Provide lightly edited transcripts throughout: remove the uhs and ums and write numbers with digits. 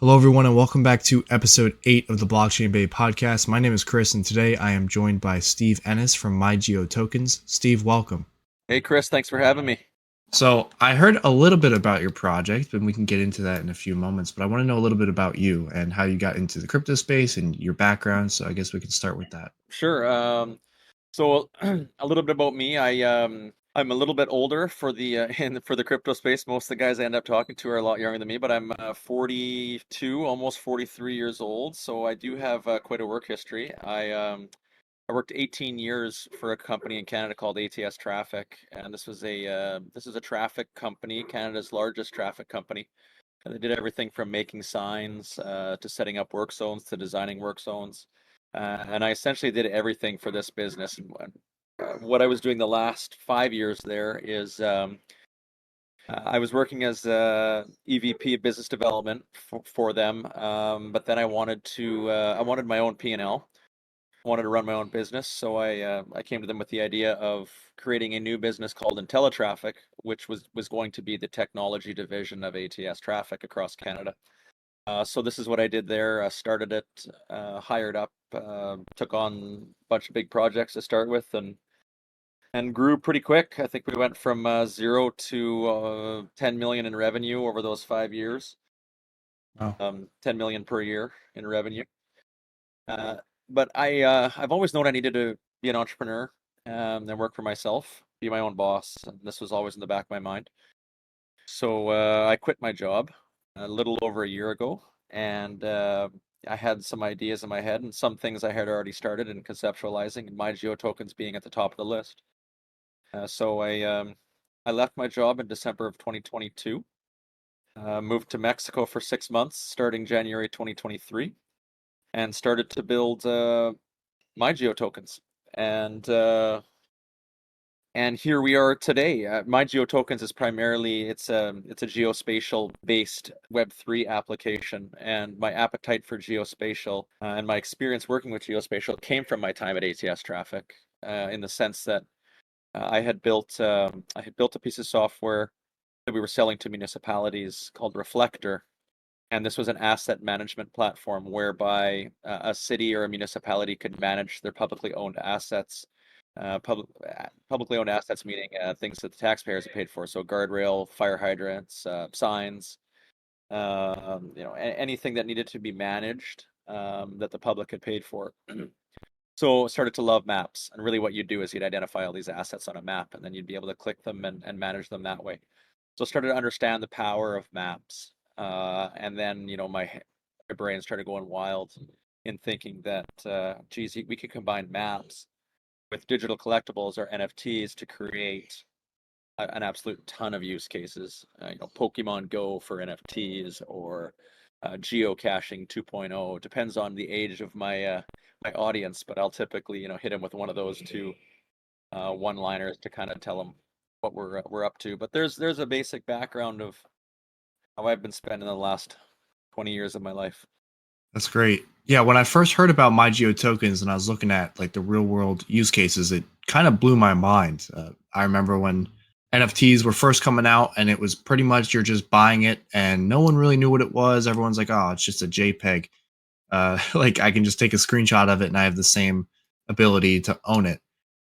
Hello, everyone, and welcome back to episode 8 of the Blockchain Bay podcast. My name is Chris, and today I am joined by Steve Ennis from MyGeoTokens. Steve, welcome. Hey, Chris, thanks for having me. So, I heard a little bit about your project, and we can get into that in a few moments, but I want to know a little bit about you and how you got into the crypto space and your background. So, I guess we can start with that. Sure. So a little bit about me. I'm a little bit older for the for the crypto space. Most of the guys I end up talking to are a lot younger than me, but I'm 42, almost 43 years old. So I do have quite a work history. I worked 18 years for a company in Canada called ATS Traffic, and this is a traffic company, Canada's largest traffic company. And they did everything from making signs to setting up work zones to designing work zones. And I essentially did everything for this business. And what I was doing the last 5 years there is I was working as EVP of business development for them. But then I wanted my own P&L, wanted to run my own business, so I came to them with the idea of creating a new business called IntelliTraffic, which was going to be the technology division of ATS Traffic across Canada. So this is what I did there. I started it, hired up, took on a bunch of big projects to start with, and grew pretty quick. I think we went from zero to 10 million in revenue over those 5 years. Wow. 10 million per year in revenue. Uh, but I've always known I needed to be an entrepreneur and work for myself, be my own boss. And this was always in the back of my mind. So I quit my job a little over a year ago, and I had some ideas in my head and some things I had already started in conceptualizing, and my geotokens being at the top of the list. So I left my job in December of 2022, moved to Mexico for 6 months, starting January 2023, and started to build my geotokens. And and here we are today. MyGeoTokens is primarily it's a geospatial based Web3 application, and my appetite for geospatial and my experience working with geospatial came from my time at ATS Traffic, in the sense that I had built a piece of software that we were selling to municipalities called Reflector, and this was an asset management platform whereby a city or a municipality could manage their publicly owned assets. Publicly owned assets meaning things that the taxpayers have paid for, so guardrail, fire hydrants, signs, anything that needed to be managed that the public had paid for. So started to love maps, and really what you'd do is you'd identify all these assets on a map, and then you'd be able to click them and manage them that way. So started to understand the power of maps, and then my brain started going wild in thinking that geez, we could combine maps with digital collectibles or NFTs to create an absolute ton of use cases. Pokemon Go for NFTs or geocaching 2.0. Depends on the age of my audience, but I'll typically hit them with one of those two one-liners to kind of tell them what we're up to. But there's a basic background of how I've been spending the last 20 years of my life. That's great. Yeah, when I first heard about MyGeoTokens and I was looking at like the real world use cases, it kind of blew my mind. I remember when NFTs were first coming out, and it was pretty much you're just buying it, and no one really knew what it was. Everyone's like, "Oh, it's just a JPEG." Like I can just take a screenshot of it, and I have the same ability to own it.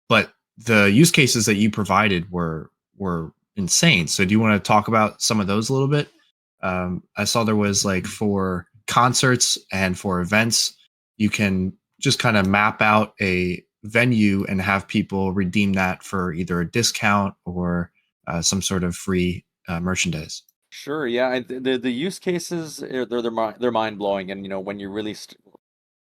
But the use cases that you provided were insane. So, do you want to talk about some of those a little bit? I saw there was like for concerts and for events, you can just kind of map out a venue and have people redeem that for either a discount or some sort of free merchandise. Sure, yeah, the use cases they're mind blowing, and when you really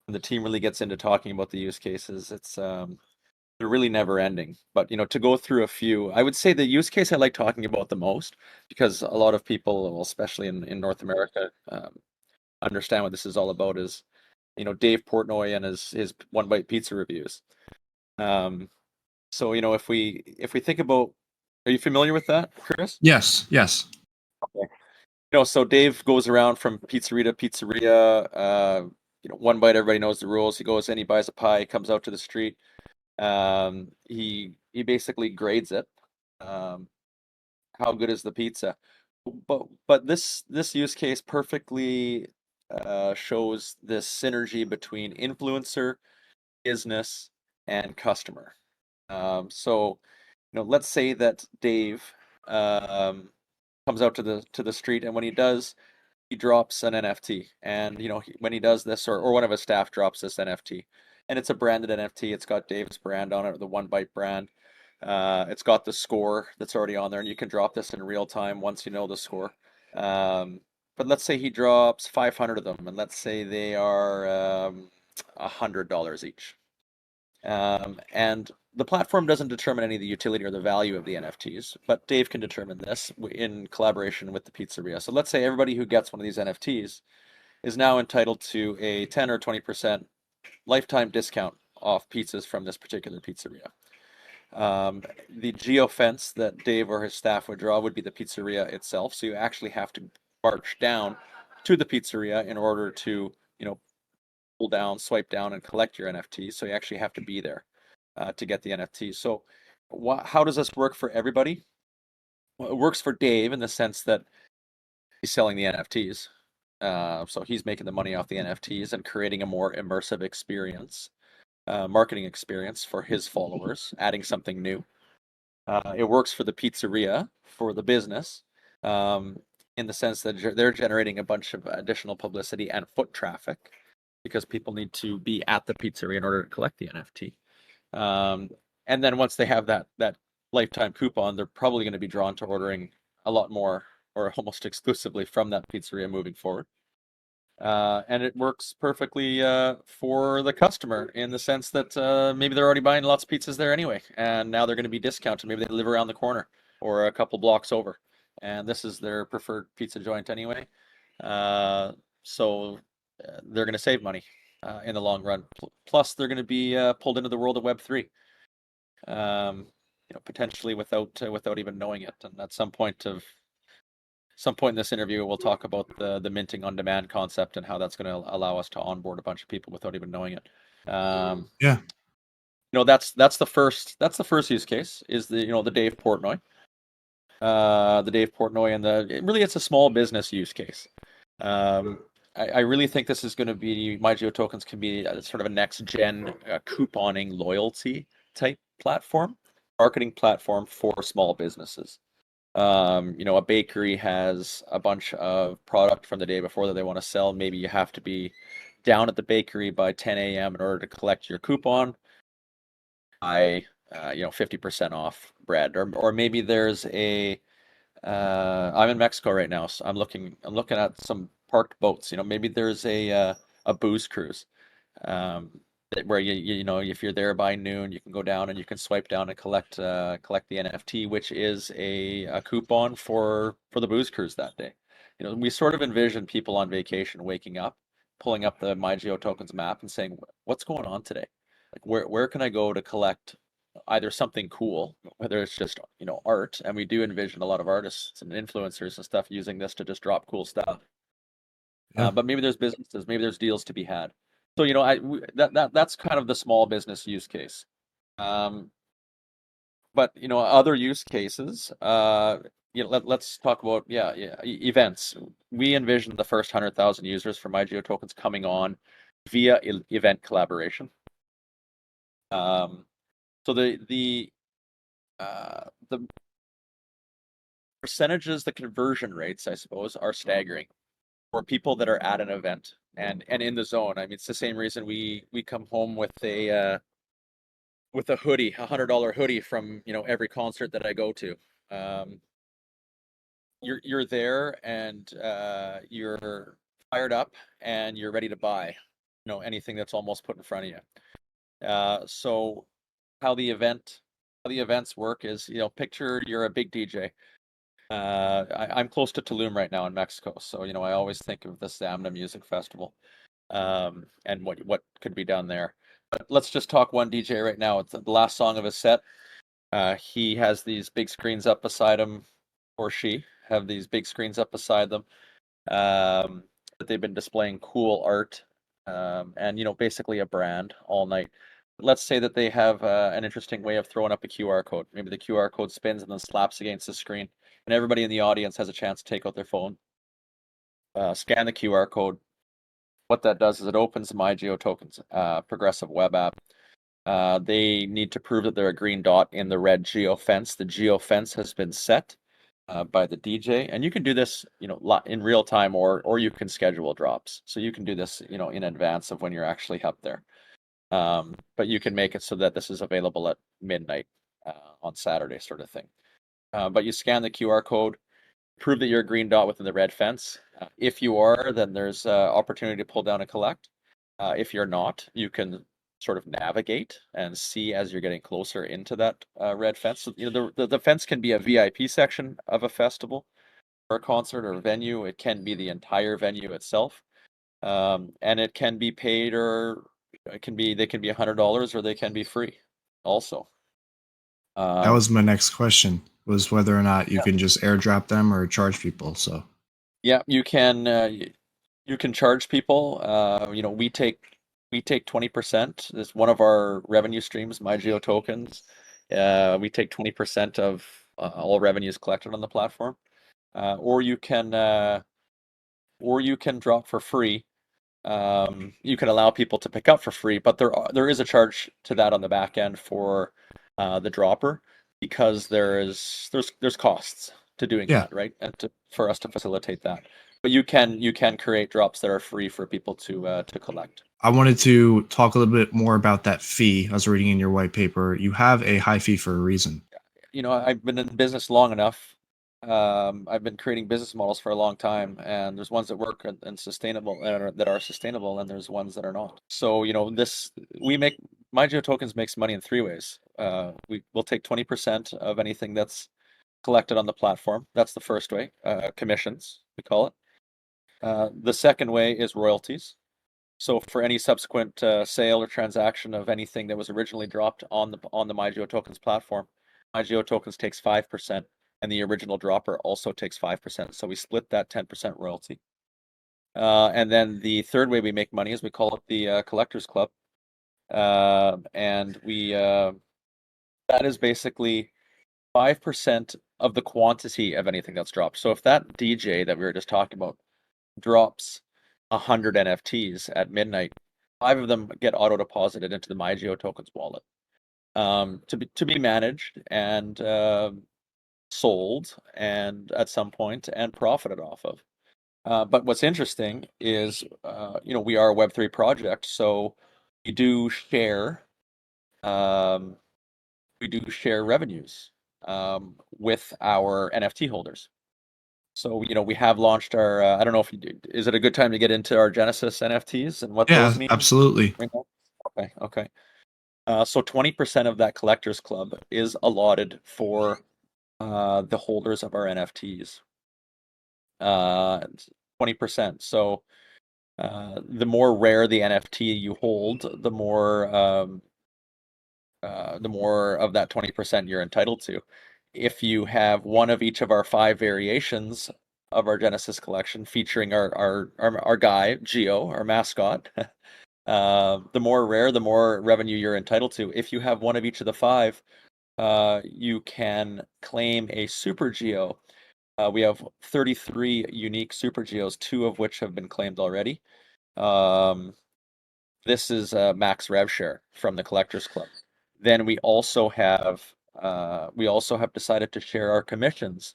when the team really gets into talking about the use cases, it's they're really never ending. But to go through a few, I would say the use case I like talking about the most, because a lot of people, well, especially in North America, understand what this is all about, is Dave Portnoy and his One Bite Pizza reviews. Um, so if we think about, are you familiar with that, Chris? Yes, yes. Okay. So Dave goes around from pizzeria to pizzeria. One bite, everybody knows the rules. He goes in, he buys a pie, comes out to the street. He basically grades it. Um, how good is the pizza? But this use case perfectly shows this synergy between influencer, business, and customer. So, let's say that Dave um, comes out to the street, and when he does, he drops an NFT, and when he does this, or one of his staff drops this NFT, and it's a branded NFT. It's got Dave's brand on it, the One Byte brand. It's got the score that's already on there, and you can drop this in real time once you know the score. But let's say he drops 500 of them, and let's say they are $100 each. And the platform doesn't determine any of the utility or the value of the NFTs, but Dave can determine this in collaboration with the pizzeria. So let's say everybody who gets one of these NFTs is now entitled to a 10 or 20% lifetime discount off pizzas from this particular pizzeria. The geofence that Dave or his staff would draw would be the pizzeria itself. So you actually have to march down to the pizzeria in order to, pull down, swipe down, and collect your NFTs. So you actually have to be there to get the NFTs. So how does this work for everybody? Well, it works for Dave in the sense that he's selling the NFTs. So he's making the money off the NFTs and creating a more immersive experience, marketing experience for his followers, adding something new. It works for the pizzeria, for the business, um, in the sense that they're generating a bunch of additional publicity and foot traffic because people need to be at the pizzeria in order to collect the NFT. Um, and then once they have that lifetime coupon, they're probably going to be drawn to ordering a lot more or almost exclusively from that pizzeria moving forward. And it works perfectly for the customer in the sense that maybe they're already buying lots of pizzas there anyway, and now they're going to be discounted. Maybe they live around the corner or a couple blocks over, and this is their preferred pizza joint anyway. So they're going to save money in the long run. Plus, they're going to be pulled into the world of Web3, potentially without even knowing it. And at some point in this interview, we'll talk about the minting on demand concept and how that's going to allow us to onboard a bunch of people without even knowing it. Yeah. That's the first use case is the Dave Portnoy, and it's a small business use case. I really think this is going to be MyGeoTokens can be sort of a next gen couponing loyalty type platform, marketing platform for small businesses. A bakery has a bunch of product from the day before that they want to sell. Maybe you have to be down at the bakery by 10 a.m. in order to collect your coupon. 50% off bread, or maybe there's I'm in Mexico right now, so I'm looking at some parked boats. Maybe there's a booze cruise. Um, where if you're there by noon, you can go down and you can swipe down and collect the NFT, which is a coupon for the booze cruise that day. We sort of envision people on vacation waking up, pulling up the MyGeoTokens map and saying, "What's going on today? Like where can I go to collect either something cool, whether it's just art, and we do envision a lot of artists and influencers and stuff using this to just drop cool stuff. Yeah. But maybe there's businesses, maybe there's deals to be had. So that's kind of the small business use case. Um, but other use cases. Let's talk about events. We envision the first 100,000 users for MyGeoTokens coming on via event collaboration. So the percentages, the conversion rates, I suppose, are staggering for people that are at an event and in the zone. I mean, it's the same reason we come home with a hoodie, $100 hoodie from every concert that I go to. Um, you're there and you're fired up and you're ready to buy, anything that's almost put in front of you. So how the events work is, picture you're a big DJ. I'm close to Tulum right now in Mexico, so I always think of the Samna Music Festival, and what could be done there. But let's just talk one DJ right now. It's the last song of his set. He has these big screens up beside him, or she have these big screens up beside them. That they've been displaying cool art, and basically a brand all night. Let's say that they have an interesting way of throwing up a QR code. Maybe the QR code spins and then slaps against the screen, and everybody in the audience has a chance to take out their phone, scan the QR code, what that does is it opens MyGeoTokens, progressive web app. They need to prove that they're a green dot in the red geo fence. The geo fence has been set by the DJ, and you can do this, in real time, or you can schedule drops. So you can do this, in advance of when you're actually up there. But you can make it so that this is available at midnight on Saturday, sort of thing. But you scan the QR code, prove that you're a green dot within the red fence. If you are, then there's opportunity to pull down and collect. If you're not, you can sort of navigate and see as you're getting closer into that red fence. So, the fence can be a VIP section of a festival or a concert or a venue. It can be the entire venue itself. And it can be paid, or they can be $100, or they can be free also. That Um, was my next question, was whether or not you yeah, can just airdrop them or charge people. So yeah, you can charge people. We take 20%. It's one of our revenue streams, MyGeoTokens. We take 20% of all revenues collected on the platform. Or you can drop for free. You can allow people to pick up for free, but there is a charge to that on the back end for the dropper, because there's costs to doing yeah, that, right? And for us to facilitate that. But you can create drops that are free for people to collect. I wanted to talk a little bit more about that fee. I was reading in your white paper. You have a high fee for a reason. I've been in business long enough. I've been creating business models for a long time, and there's ones that work and sustainable, that are sustainable, and there's ones that are not. So, this we make MyGeoTokens makes money in three ways. We will take 20% of anything that's collected on the platform. That's the first way, commissions, we call it. The second way is royalties. So for any subsequent sale or transaction of anything that was originally dropped on the MyGeoTokens platform, MyGeoTokens takes 5%, and the original dropper also takes 5%. So we split that 10% royalty. And then the third way we make money is we call it the Collectors Club, and we that is basically 5% of the quantity of anything that's dropped. So if that DJ that we were just talking about drops 100 NFTs at midnight, 5 of them get auto deposited into the MyGeoTokens wallet, to be managed and sold, and at some point, and profited off of. But what's interesting is, we are a Web3 project, so we do share um, we do share revenues with our NFT holders. So, we have launched our, I don't know if is it a good time to get into our Genesis NFTs and what those Yeah, mean absolutely. right now? Okay, okay. So 20% of that collectors club is allotted for the holders of our NFTs. Uh, 20%. So the more rare the NFT you hold, the more of that 20% you're entitled to. If you have one of each of our 5 variations of our Genesis collection featuring our guy, Geo, our mascot, the more rare, the more revenue you're entitled to. If you have one of each of the 5, you can claim a Super Geo. We have 33 unique Super Geos, 2 of which have been claimed already. Um, this is max rev share from the Collectors Club. Then we also have decided to share our commissions.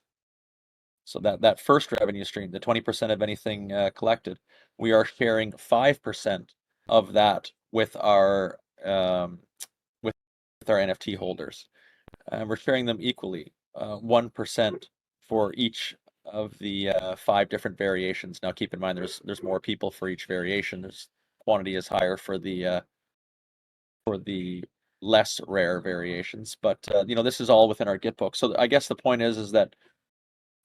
So that first revenue stream, the 20% of anything collected, we are sharing 5% of that with our NFT holders. And we're sharing them equally, 1% for each of the 5 different variations. Now, keep in mind, there's more people for each variation. There's quantity is higher for the less rare variations, but this is all within our Git book. So I guess the point is that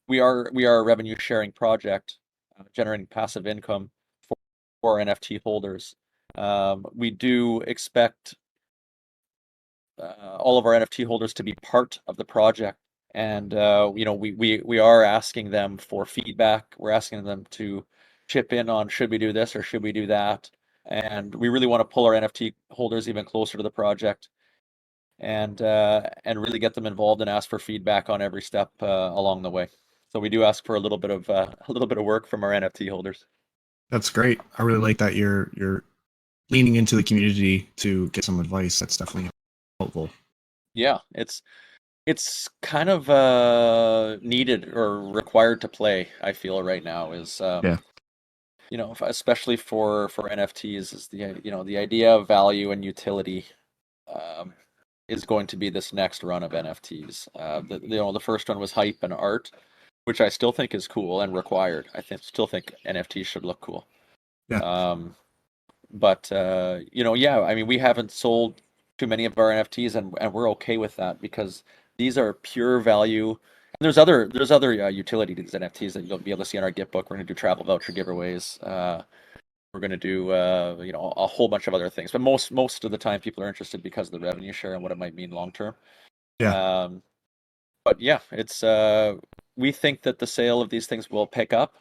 we are a revenue sharing project, generating passive income for NFT holders. We do expect all of our NFT holders to be part of the project, and we are asking them for feedback. We're asking them to chip in on, should we do this or should we do that, and we really want to pull our NFT holders even closer to the project, and really get them involved and ask for feedback on every step along the way. So we do ask for a little bit of work from our NFT holders. That's great. I really like that you're leaning into the community to get some advice. That's definitely helpful. Yeah, it's kind of needed or required to play, I feel right now is Yeah. especially for NFTs is the idea of value and utility um, is going to be this next run of NFTs. The first one was hype and art, which I still think is cool and required. Still think NFTs should look cool. Yeah. Um, but yeah, I mean, we haven't sold too many of our NFTs, and we're okay with that because these are pure value. And there's other utility to these NFTs that you'll be able to see in our gift book. We're going to do travel voucher giveaways. We're going to do a whole bunch of other things, but most of the time people are interested because of the revenue share and what it might mean long term. Yeah. Um, but yeah, it's we think that the sale of these things will pick up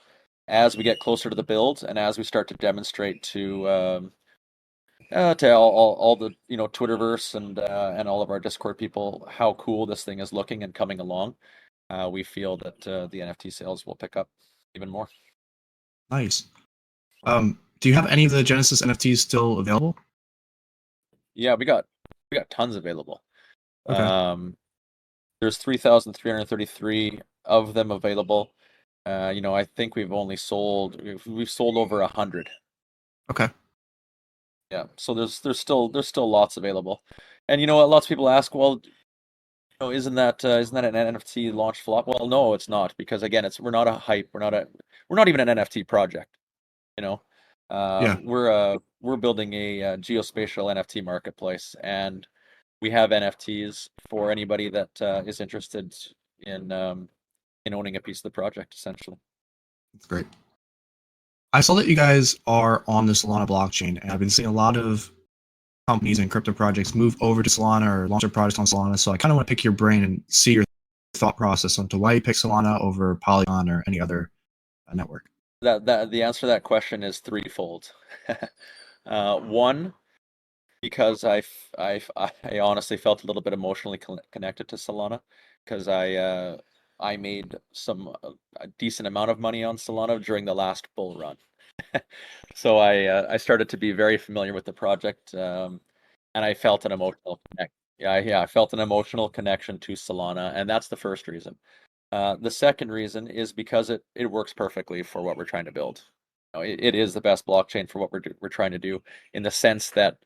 as we get closer to the build and as we start to demonstrate to all the Twitterverse and all of our Discord people how cool this thing is looking and coming along. We feel that the NFT sales will pick up even more. Nice. Do you have any of the Genesis NFTs still available? Yeah, we got tons available. Okay. Um, there's 3,333 of them available. I think we've sold over 100. Okay. Yeah, so there's still lots available. And you know what? Lots of people ask, well, isn't that an NFT launch flop? Well, no, it's not because again, we're not a hype. We're not even an NFT project. You know, Yeah. we're building a geospatial NFT marketplace, and we have NFTs for anybody that is interested in um, in owning a piece of the project, essentially. That's great. I saw that you guys are on the Solana blockchain, and I've been seeing a lot of companies and crypto projects move over to Solana or launch their products on Solana. So I kind of want to pick your brain and see your thought process onto why you pick Solana over Polygon or any other network. That the answer to that question is threefold. One, because I honestly felt a little bit emotionally connected to Solana because I made a decent amount of money on Solana during the last bull run. So I started to be very familiar with the project, and I felt an emotional connect. Yeah, I felt an emotional connection to Solana, and that's the first reason. The second reason is because it works perfectly for what we're trying to build. It is the best blockchain for what we're trying to do in the sense that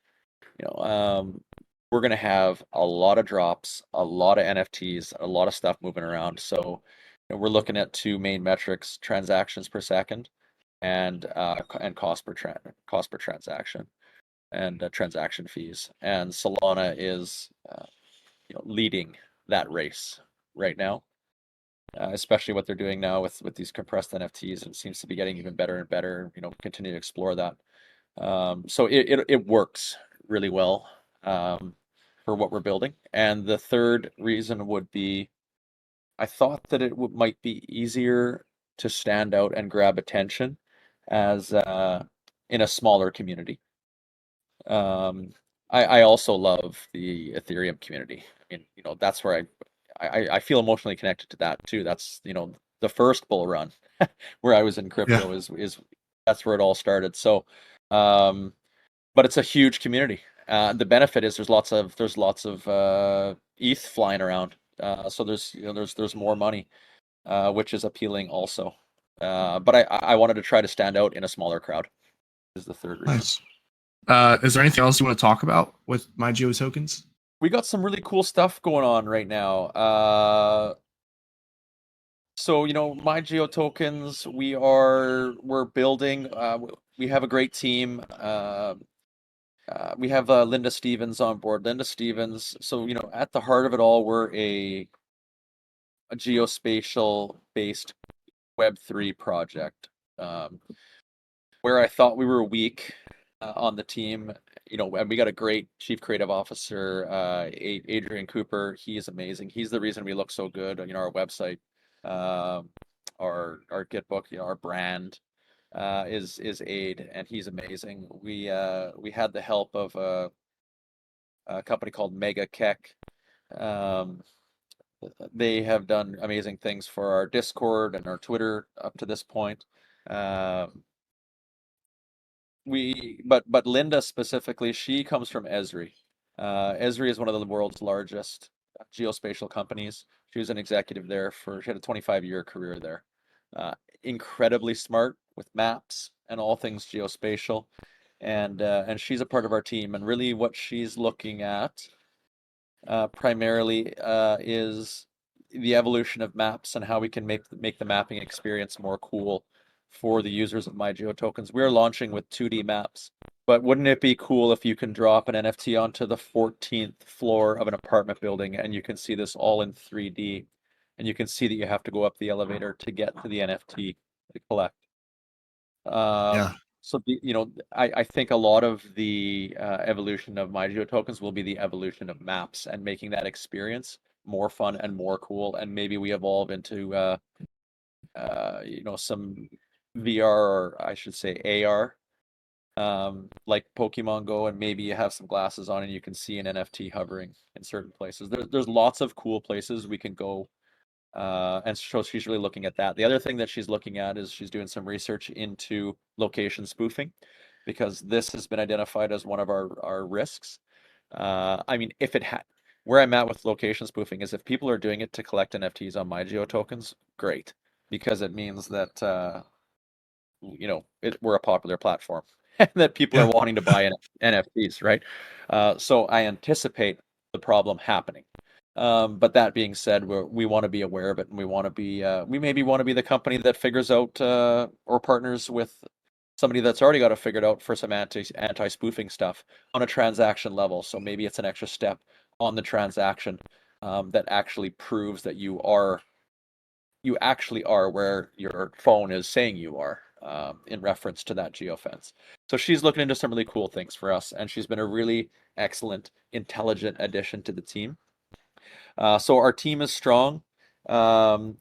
you know, um, we're going to have a lot of drops, a lot of NFTs, a lot of stuff moving around. So, we're looking at two main metrics: transactions per second and cost per transaction and transaction fees. And Solana is leading that race right now. Especially what they're doing now with these compressed NFTs, and it seems to be getting even better and better. Continue to explore that. So it works really well for what we're building. And the third reason would be I thought that it might be easier to stand out and grab attention as in a smaller community. Um, I also love the Ethereum community. I mean, that's where I feel emotionally connected to that too. That's, the first bull run where I was in Yeah. crypto is that's where it all started. So, um, but it's a huge community. The benefit is there's lots of ETH flying around. So there's more money, which is appealing also. But I wanted to try to stand out in a smaller crowd is the third reason. Nice. Is there anything else you want to talk about with MyGeoTokens? We got some really cool stuff going on right now. So my geotokens, we're building. We have a great team. We have Linda Stevens on board. Linda Stevens. So at the heart of it all, we're a geospatial based Web3 project. Um, where I thought we were weak on the team, and we got a great chief creative officer, Adrian Cooper. He is amazing. He's the reason we look so good. Our website, um, our Gitbook, our brand is Aid, and he's amazing. We had the help of a company called Mega Keck. Um, they have done amazing things for our Discord and our Twitter up to this point. Um, but Linda specifically, she comes from Esri. Esri is one of the world's largest geospatial companies. She was an executive there she had a 25-year career there. Uh, Incredibly smart with maps and all things geospatial. And she's a part of our team. And really what she's looking at primarily is the evolution of maps and how we can make the mapping experience more cool for the users of MyGeoTokens. We're launching with 2D maps, but wouldn't it be cool if you can drop an NFT onto the 14th floor of an apartment building and you can see this all in 3D, and you can see that you have to go up the elevator to get to the NFT to collect. Yeah. I think a lot of the evolution of MyGeoTokens will be the evolution of maps and making that experience more fun and more cool. And maybe we evolve into some VR, or I should say AR, like Pokemon Go, and maybe you have some glasses on and you can see an NFT hovering in certain places. There's lots of cool places we can go, and so she's really looking at that. The other thing that she's looking at is she's doing some research into location spoofing, because this has been identified as one of our risks. I mean, if it had, where I'm at with location spoofing is if people are doing it to collect NFTs on MyGeoTokens, great, because it means that we're a popular platform and that people are Yeah. wanting to buy NFTs, right? So I anticipate the problem happening. But that being said, we want to be aware of it, and we maybe want to be the company that figures out or partners with somebody that's already got it figured out for some anti-spoofing stuff on a transaction level. So maybe it's an extra step on the transaction that actually proves that you actually are where your phone is saying you are, in reference to that geofence. So she's looking into some really cool things for us, and she's been a really excellent, intelligent addition to the team. So our team is strong. Um,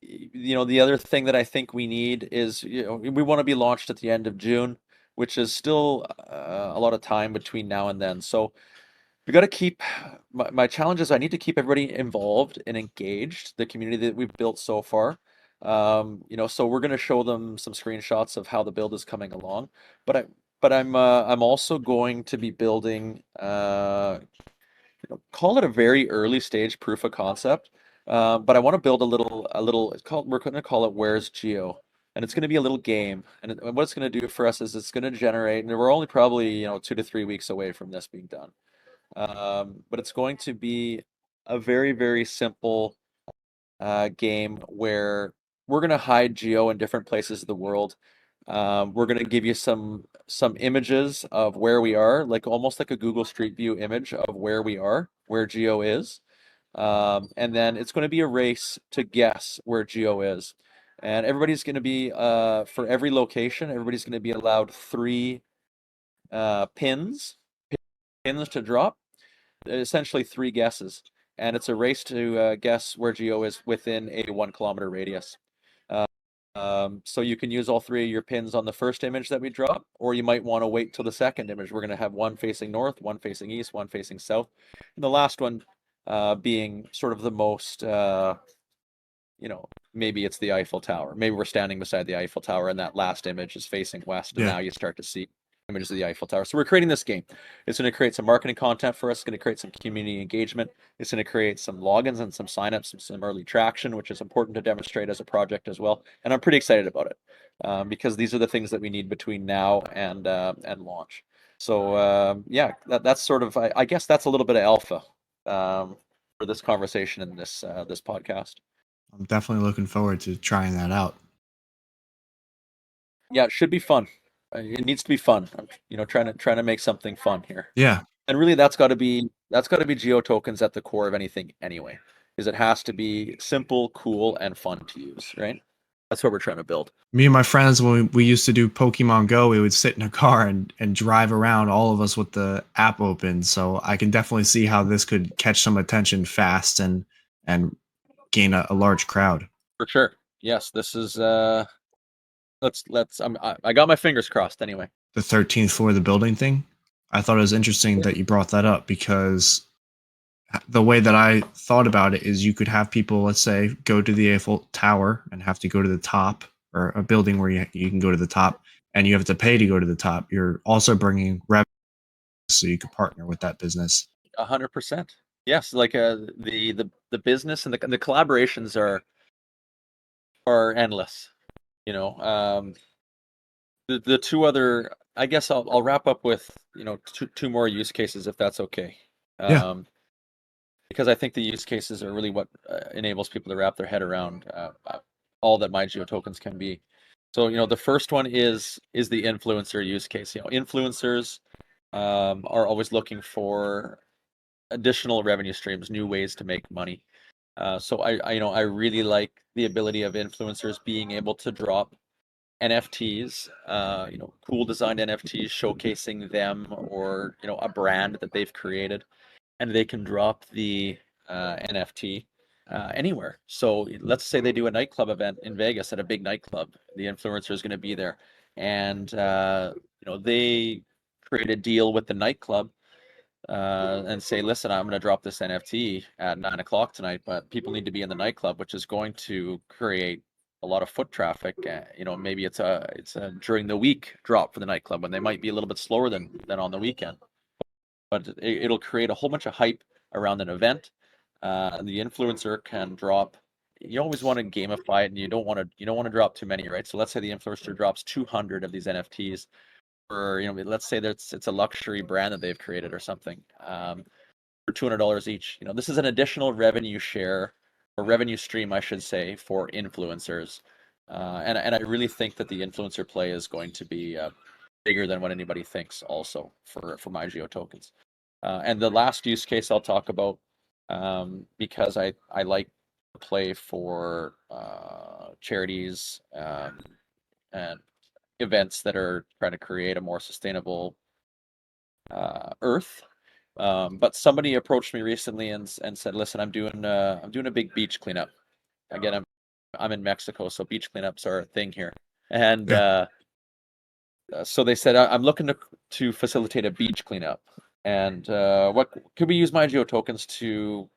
the other thing that I think we need is, we want to be launched at the end of June, which is still a lot of time between now and then. So we got to keep my challenge is I need to keep everybody involved and engaged, the community that we've built so far. So we're going to show them some screenshots of how the build is coming along, but I'm also going to be building, call it a very early stage proof of concept. But I want to build we're going to call it Where's Geo? And it's going to be a little game. And what it's going to do for us is it's going to generate, and we're only probably, 2 to 3 weeks away from this being done. But it's going to be a very, very simple game where we're going to hide Geo in different places of the world. We're going to give you some images of where we are, like almost like a Google Street View image of where we are, where Geo is. And then it's going to be a race to guess where Geo is. And everybody's going to be, for every location, everybody's going to be allowed three pins to drop, essentially three guesses. And it's a race to guess where Geo is within a 1 kilometer radius. So you can use all three of your pins on the first image that we drop, or you might want to wait till the second image. We're going to have one facing north, one facing east, one facing south, and the last one being sort of the most, maybe it's the Eiffel Tower. Maybe we're standing beside the Eiffel Tower, and that last image is facing west, and Yeah. now you start to see images of the Eiffel Tower. So we're creating this game. It's going to create some marketing content for us. It's going to create some community engagement. It's going to create some logins and some signups and some early traction, which is important to demonstrate as a project as well. And I'm pretty excited about it, because these are the things that we need between now and launch. So yeah, that's sort of, I guess that's a little bit of alpha for this conversation and this podcast. I'm definitely looking forward to trying that out. Yeah, it should be fun. It needs to be fun. I'm, trying to make something fun here. Yeah. And really, that's got to be GeoTokens at the core of anything anyway, is it has to be simple, cool, and fun to use, right? That's what we're trying to build. Me and my friends, when we used to do Pokemon Go, we would sit in a car and drive around, all of us with the app open. So I can definitely see how this could catch some attention fast and gain a large crowd. For sure. Yes, this is let's I got my fingers crossed anyway. The 13th floor of the building thing, I thought it was interesting that you brought that up, because the way that I thought about it is you could have people, let's say, go to the Eiffel Tower and have to go to the top, or a building where you can go to the top, and you have to pay to go to the top, you're also bringing revenue, so you could partner with that business. 100%. Yes, like the business and the collaborations are endless. You know, the two other, I guess I'll wrap up with, you know, two more use cases if that's okay. Yeah. Because I think the use cases are really what enables people to wrap their head around all that MyGeoTokens can be. So, you know, the first one is the influencer use case. You know, influencers are always looking for additional revenue streams, new ways to make money. So I, you know, I really like the ability of influencers being able to drop NFTs, you know, cool designed NFTs showcasing them or, you know, a brand that they've created, and they can drop the NFT anywhere. So let's say they do a nightclub event in Vegas at a big nightclub. The influencer is going to be there, and you know, they create a deal with the nightclub and say, listen, I'm going to drop this NFT at 9 o'clock tonight, but people need to be in the nightclub, which is going to create a lot of foot traffic. You know, maybe it's a during the week drop for the nightclub when they might be a little bit slower than on the weekend, but it'll create a whole bunch of hype around an event. The influencer can drop. You always want to gamify it, and you don't want to drop too many, right? So let's say the influencer drops 200 of these NFTs. Or, you know, let's say that it's a luxury brand that they've created or something, for $200 each. You know, this is an additional revenue share or revenue stream, I should say, for influencers. And I really think that the influencer play is going to be bigger than what anybody thinks also for MyGeoTokens. And the last use case I'll talk about, because I like to play for charities and events that are trying to create a more sustainable Earth. But somebody approached me recently and said, "Listen, I'm doing a big beach cleanup. Again, I'm in Mexico, so beach cleanups are a thing here." And Yeah. so they said, "I'm looking to facilitate a beach cleanup, and what could we use MyGeoTokens to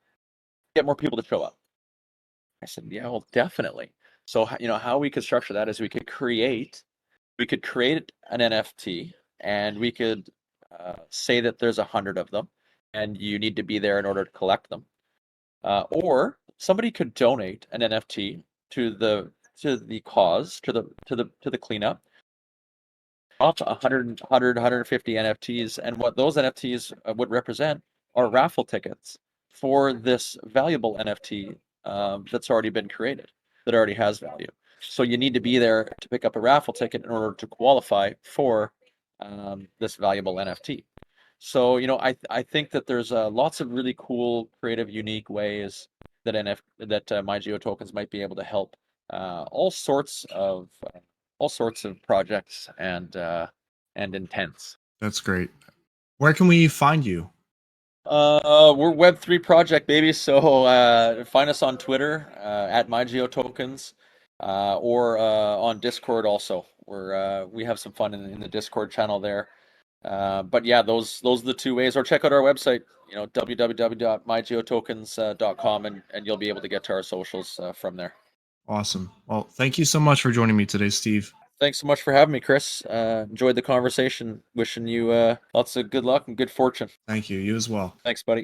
get more people to show up?" I said, "Yeah, well, definitely." So, you know, how we could structure that is we could create an NFT, and we could say that there's 100 of them, and you need to be there in order to collect them. Or somebody could donate an NFT to the cause, to the cleanup, up to 100, 150 NFTs, and what those NFTs would represent are raffle tickets for this valuable NFT that's already been created, that already has value. So you need to be there to pick up a raffle ticket in order to qualify for this valuable NFT. So, you know, I think that there's lots of really cool, creative, unique ways that MyGeoTokens might be able to help all sorts of projects and intents. That's great. Where can we find you? We're Web3 project, baby. So find us on Twitter at MyGeoTokens, or on Discord also. We have some fun in the Discord channel there. But yeah, those are the two ways. Or check out our website, you know, www.mygeotokens.com, and you'll be able to get to our socials from there. Awesome. Well, thank you so much for joining me today, Steve. Thanks so much for having me, Chris. Enjoyed the conversation. Wishing you lots of good luck and good fortune. Thank you. You as well. Thanks, buddy.